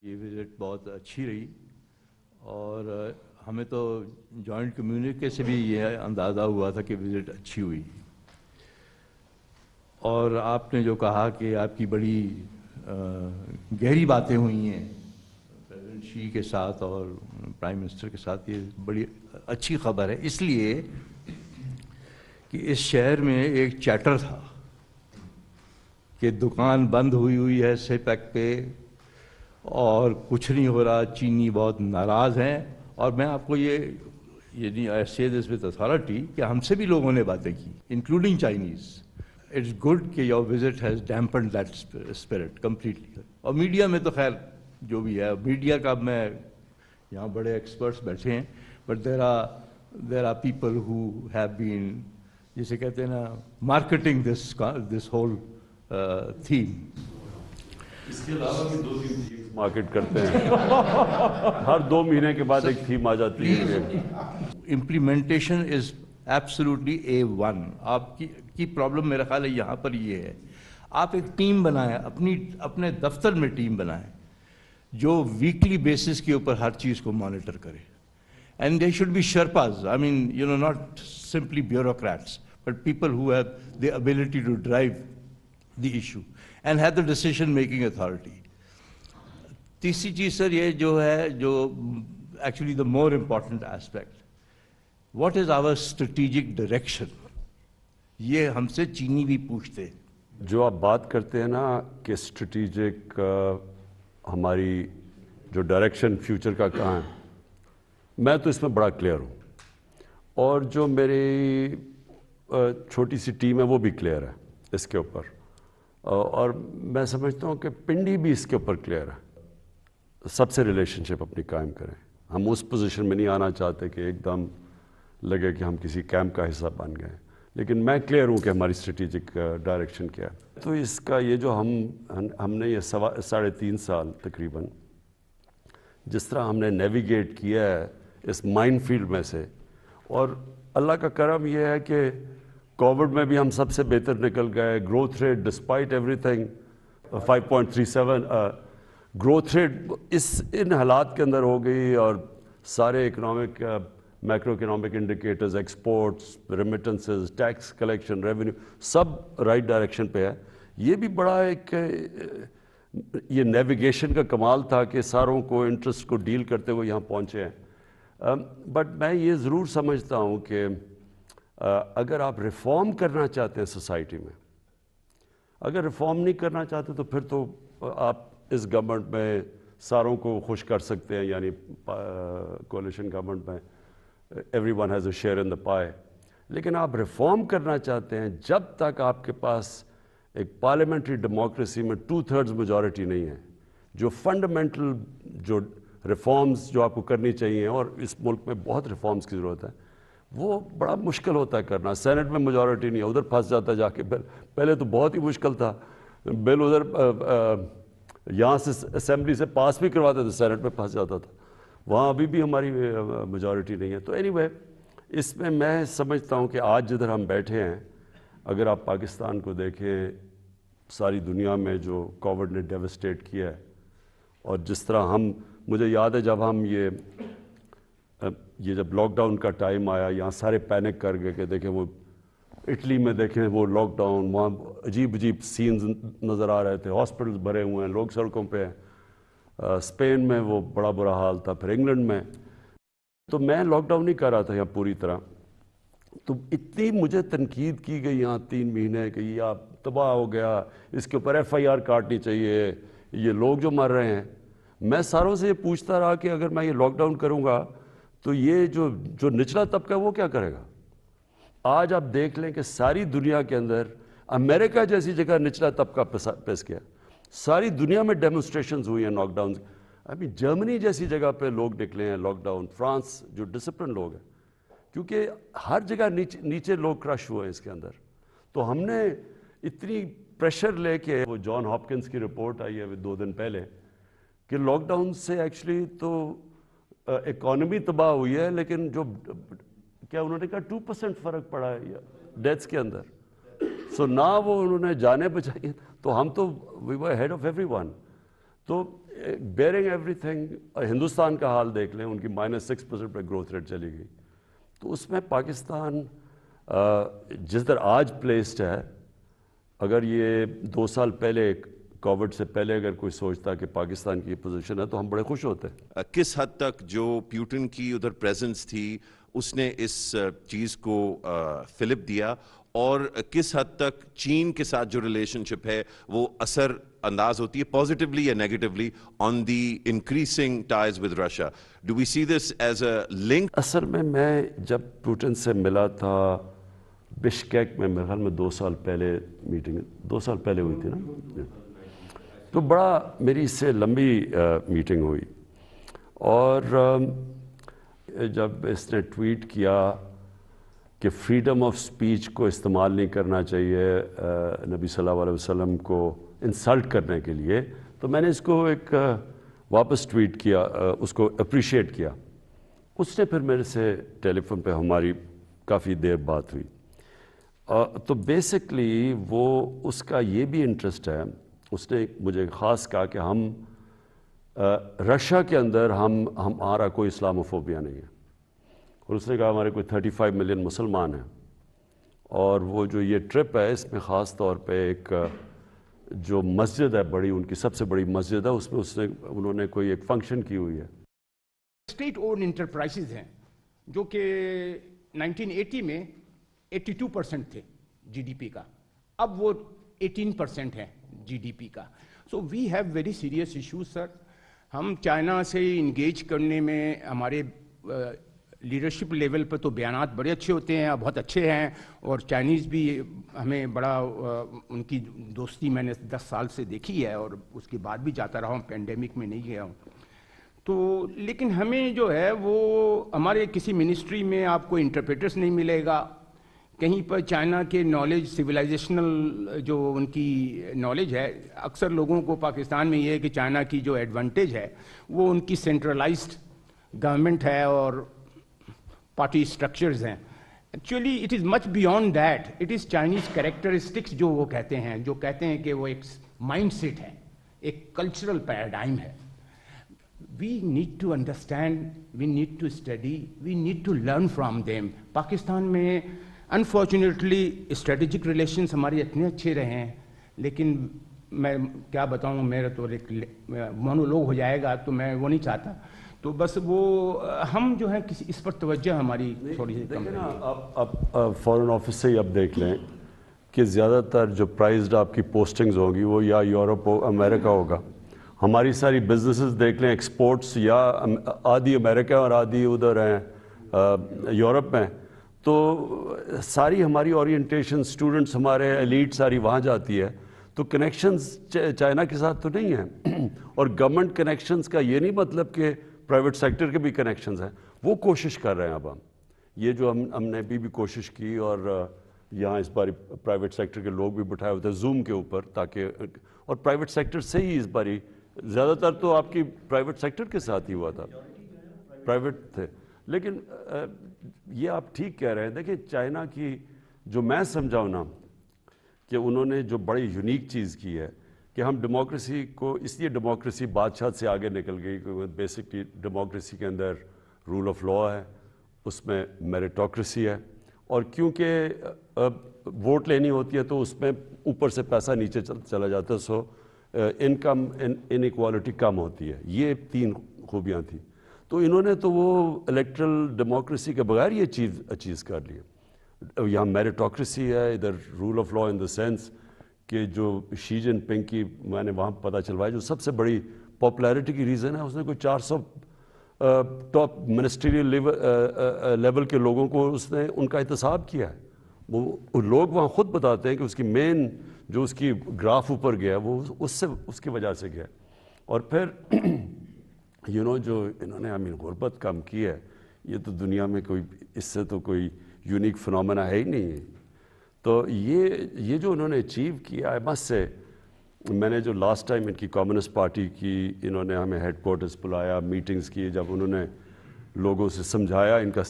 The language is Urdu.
یہ وزٹ بہت اچھی رہی اور ہمیں تو جوائنٹ کمیونٹی سے بھی یہ اندازہ ہوا تھا کہ وزٹ اچھی ہوئی، اور آپ نے جو کہا کہ آپ کی بڑی گہری باتیں ہوئی ہیں پریزیڈنٹ شی کے ساتھ اور پرائم منسٹر کے ساتھ، یہ بڑی اچھی خبر ہے، اس لیے کہ اس شہر میں ایک چیٹر تھا کہ دکان بند ہوئی ہے سی پیک پہ اور کچھ نہیں ہو رہا، چینی بہت ناراض ہیں. اور میں آپ کو یہ آئی سے دس ود اتھارٹی کہ ہم سے بھی لوگوں نے باتیں کی انکلوڈنگ چائنیز. اٹس گڈ کہ your visit has dampened that spirit completely. اور میڈیا میں تو خیر جو بھی ہے، میڈیا کا میں یہاں بڑے ایکسپرٹس بیٹھے ہیں، but there are people who have been, جسے کہتے ہیں نا، مارکیٹنگ دس ہول تھیم. اس کے علاوہ بھی 2-3 تھیمز مارکیٹ کرتے ہیں. ہر 2 مہینے کے بعد ایک تھیم آ جاتی ہے. Implementation is absolutely A1. آپ کی پرابلم میرا خیال ہے یہاں پر یہ ہے، آپ ایک ٹیم بنائیں، اپنے دفتر میں ٹیم بنائیں جو ویکلی بیسس کے اوپر ہر چیز کو مانیٹر کرے. And they should be sherpas, I mean not simply bureaucrats but people who have the ability to drive the issue and have the decision making authority. تیسری چیز سر یہ جو ہے، جو actually the more important aspect, what is our strategic direction, یہ ہم سے چینی بھی پوچھتے ہیں. جو آپ بات کرتے ہیں نا کہ اسٹریٹجک ہماری جو ڈائریکشن فیوچر کا کہاں ہے، میں تو اس میں بڑا کلیئر ہوں، اور جو میری چھوٹی سی ٹیم ہے وہ بھی کلیئر ہے اس کے اوپر، اور میں سمجھتا ہوں کہ پنڈی بھی اس کے اوپر کلیئر ہے. سب سے ریلیشن شپ اپنی قائم کریں. ہم اس پوزیشن میں نہیں آنا چاہتے کہ ایک دم لگے کہ ہم کسی کیمپ کا حصہ بن گئے، لیکن میں کلیئر ہوں کہ ہماری اسٹریٹجک ڈائریکشن کیا ہے. تو اس کا یہ جو ہم نے یہ 3.5 سال تقریباً جس طرح ہم نے نیویگیٹ کیا ہے اس مائن فیلڈ میں سے، اور اللہ کا کرم یہ ہے کہ کووڈ میں بھی ہم سب سے بہتر نکل گئے. Growth rate despite everything 5.37 growth rate ان حالات کے اندر ہو گئی، اور سارے economic macroeconomic indicators, exports, remittances, tax collection, revenue, سب رائٹ ڈائریکشن پہ ہے. یہ بھی بڑا ایک یہ نیویگیشن کا کمال تھا کہ ساروں کو انٹرسٹ کو ڈیل کرتے ہوئے یہاں پہنچے ہیں. بٹ میں یہ ضرور سمجھتا ہوں کہ اگر آپ ریفارم کرنا چاہتے ہیں سوسائٹی میں، اگر ریفارم نہیں کرنا چاہتے تو پھر تو آپ اس گورنمنٹ میں ساروں کو خوش کر سکتے ہیں، یعنی کولیشن گورنمنٹ میں everyone has a share in the pie. لیکن آپ ریفارم کرنا چاہتے ہیں جب تک آپ کے پاس ایک پارلیمنٹری ڈیموکریسی میں 2/3 میجورٹی نہیں ہے. جو فنڈامنٹل جو ریفارمز جو آپ کو کرنی چاہیے، اور اس ملک میں بہت ریفارمز کی ضرورت ہے، وہ بڑا مشکل ہوتا ہے کرنا. سینٹ میں میجورٹی نہیں ہے، ادھر پھنس جاتا ہے جا کے بل. پہلے تو بہت ہی مشکل تھا، بل ادھر یہاں سے اسمبلی سے پاس بھی کرواتے تھے، سینٹ میں پھنس جاتا تھا. وہاں ابھی بھی ہماری میجورٹی نہیں ہے. تو اینی وے اس میں سمجھتا ہوں کہ آج جدھر ہم بیٹھے ہیں، اگر آپ پاکستان کو دیکھیں، ساری دنیا میں جو کووڈ نے ڈیوسٹیٹ کیا ہے، اور جس طرح مجھے یاد ہے جب ہم یہ جب لاک ڈاؤن کا ٹائم آیا، یہاں سارے پینک کر گئے کہ دیکھیں وہ اٹلی میں دیکھیں وہ لاک ڈاؤن، وہاں عجیب سینز نظر آ رہے تھے، ہاسپٹلز بھرے ہوئے ہیں، لوگ سڑکوں پہ ہیں. اسپین میں وہ بڑا برا حال تھا، پھر انگلینڈ میں. تو میں لاک ڈاؤن نہیں کر رہا تھا یہاں پوری طرح. تو اتنی مجھے تنقید کی گئی یہاں 3 مہینے کہ یہ آپ تباہ ہو گیا، اس کے اوپر FIR کاٹنی چاہیے، یہ لوگ جو مر رہے ہیں. میں ساروں سے یہ پوچھتا رہا کہ اگر میں یہ لاک ڈاؤن کروں گا تو یہ جو نچلا طبقہ ہے وہ کیا کرے گا؟ آج آپ دیکھ لیں کہ ساری دنیا کے اندر امریکہ جیسی جگہ نچلا طبقہ پس گیا. ساری دنیا میں ڈیمونسٹریشنز ہوئی ہیں لاک ڈاؤن. ابھی جرمنی جیسی جگہ پہ لوگ نکلے ہیں لاک ڈاؤن. فرانس جو ڈسپلن لوگ ہیں، کیونکہ ہر جگہ نیچے لوگ کرش ہوئے اس کے اندر. تو ہم نے اتنی پریشر لے کے، وہ جان ہاپکنس کی رپورٹ آئی ہے 2 دن پہلے کہ لاک ڈاؤن سے ایکچولی تو اکانومی تباہ ہوئی ہے، لیکن جو کیا انہوں نے کہا 2% فرق پڑا ہے ڈیتھس کے اندر. سو نہ وہ انہوں نے جانیں بچائی، تو ہم تو وی ور ہیڈ آف ایوری ون. تو بیئرنگ ایوری تھنگ ہندوستان کا حال دیکھ لیں, ان کی -6% پہ گروتھ ریٹ چلی گئی. تو اس میں پاکستان جس طرح آج پلیسڈ ہے, اگر یہ 2 سال پہلے کووڈ سے پہلے اگر کوئی سوچتا کہ پاکستان کی یہ پوزیشن ہے تو ہم بڑے خوش ہوتے. کس حد تک جو پیوٹن کی ادھر پریزنس تھی اس نے اس چیز کو فلپ دیا, اور کس حد تک چین کے ساتھ جو ریلیشن شپ ہے وہ اثر انداز ہوتی ہے پازیٹیولی یا negatively on the increasing ties with Russia? Do we see this as a link? اصل میں جب پوٹن سے ملا تھا بشکیک میں, میرے خیال میں 2 سال پہلے میٹنگ 2 سال پہلے ہوئی تھی نا, تو بڑا میری اس سے لمبی میٹنگ ہوئی. اور جب اس نے ٹویٹ کیا کہ فریڈم آف سپیچ کو استعمال نہیں کرنا چاہیے نبی صلی اللہ علیہ وسلم کو انسلٹ کرنے کے لیے, تو میں نے اس کو ایک واپس ٹویٹ کیا, اس کو اپریشیٹ کیا. اس نے پھر میرے سے ٹیلی فون پہ ہماری کافی دیر بات ہوئی. تو بیسکلی وہ اس کا یہ بھی انٹرسٹ ہے, اس نے مجھے خاص کہا کہ ہم رشیا کے اندر ہمارا کوئی اسلاموفوبیا نہیں ہے, اور اس نے کہا ہمارے کوئی 35 ملین مسلمان ہیں, اور وہ جو یہ ٹرپ ہے اس میں خاص طور پہ ایک جو مسجد ہے بڑی, ان کی سب سے بڑی مسجد ہے, اس میں انہوں نے کوئی ایک فنکشن کی ہوئی ہے. اسٹیٹ اونڈ انٹرپرائزز ہیں جو کہ 1980 میں 82% تھے جی ڈی پی کا, اب وہ 18% ہیں جی ڈی پی کا. So we have very serious issues sir. ہم چائنا سے انگیج کرنے میں ہمارے لیڈرشپ لیول پہ تو بیانات بڑے اچھے ہوتے ہیں, بہت اچھے ہیں, اور چائنیز بھی ہمیں بڑا ان کی دوستی میں نے 10 سال سے دیکھی ہے, اور اس کے بعد بھی جاتا رہا ہوں, پینڈیمک میں نہیں گیا ہوں. تو لیکن ہمیں جو ہے وہ ہمارے کسی منسٹری میں آپ کو انٹرپریٹرس نہیں ملے گا, کہیں پر چائنا کے نالج سویلائزیشنل جو ان کی نالج ہے, اکثر لوگوں کو پاکستان میں یہ ہے کہ چائنا کی جو ایڈوانٹیج ہے وہ ان کی سینٹرلائزڈ گورنمنٹ ہے اور پارٹی اسٹرکچرز ہیں. Actually it is much beyond that, it is Chinese characteristics جو وہ کہتے ہیں کہ وہ ایک مائنڈ سیٹ ہے, ایک کلچرل پیراڈائم ہے. We need to understand, we need to study, we need to learn from them. Pakistan میں انفارچونیٹلی اسٹریٹجک ریلیشنس ہمارے اتنے اچھے رہے ہیں, لیکن میں کیا بتاؤں, میرا تو ایک مونولوگ ہو جائے گا تو میں وہ نہیں چاہتا. تو بس وہ ہم جو ہے کسی اس پر توجہ ہماری تھوڑی سی کم ہے. آپ فارن آفس سے ہی اب دیکھ لیں کہ زیادہ تر جو پرائزڈ آپ کی پوسٹنگز ہوں گی وہ یا یورپ ہو امریکہ ہوگا. ہماری ساری بزنسز دیکھ لیں, ایکسپورٹس یا آدھی امریکہ اور آدھی ادھر ہیں یورپ میں, تو ساری ہماری اورینٹیشن اسٹوڈنٹس ہمارے ایلیٹ ساری وہاں جاتی ہے. تو کنیکشنز چائنا کے ساتھ تو نہیں ہیں, اور گورنمنٹ کنیکشنز کا یہ نہیں مطلب کہ پرائیویٹ سیکٹر کے بھی کنیکشنز ہیں, وہ کوشش کر رہے ہیں. اب ہم یہ جو ہم نے بھی کوشش کی, اور یہاں اس باری پرائیویٹ سیکٹر کے لوگ بھی بٹھائے ہوئے تھے زوم کے اوپر, تاکہ اور پرائیویٹ سیکٹر سے ہی اس باری زیادہ تر تو آپ کی پرائیویٹ سیکٹر کے ساتھ ہی ہوا تھا, پرائیویٹ تھے. لیکن یہ آپ ٹھیک کہہ رہے ہیں. دیکھیں چائنا کی جو میں سمجھاؤں نا کہ انہوں نے جو بڑی یونیک چیز کی ہے کہ ہم ڈیموکریسی کو, اس لیے ڈیموکریسی بادشاہ سے آگے نکل گئی کہ بیسکلی ڈیموکریسی کے اندر رول آف لا ہے, اس میں میریٹوکریسی ہے, اور کیونکہ ووٹ لینی ہوتی ہے تو اس میں اوپر سے پیسہ نیچے چلا جاتا ہے, سو انکم انیکوالٹی کم ہوتی ہے. یہ 3 خوبیاں تھیں. تو انہوں نے تو وہ الیکٹرل ڈیموکریسی کے بغیر یہ چیز اچیز کر لی. یہاں میریٹوکریسی ہے, ادھر rule of law in the sense کہ جو شی جن پنگ کی میں نے وہاں پتہ چلوایا جو سب سے بڑی پاپولیرٹی کی ریزن ہے, اس نے کوئی 400 ٹاپ منسٹریل لیول کے لوگوں کو اس نے ان کا احتساب کیا ہے. وہ لوگ وہاں خود بتاتے ہیں کہ اس کی مین جو اس کی گراف اوپر گیا وہ اس کی وجہ سے گیا. اور پھر جو انہوں نے غربت کم کی ہے, یہ تو دنیا میں کوئی اس سے تو کوئی یونیک فنومینا ہے ہی نہیں ہے. تو یہ جو انہوں نے اچیو کیا ہے, بس سے میں نے جو لاسٹ ٹائم ان کی کمیونسٹ پارٹی کی, انہوں نے ہمیں ہیڈ کوارٹرز بلایا, میٹنگز کی, جب انہوں نے لوگوں سے سمجھایا ان کا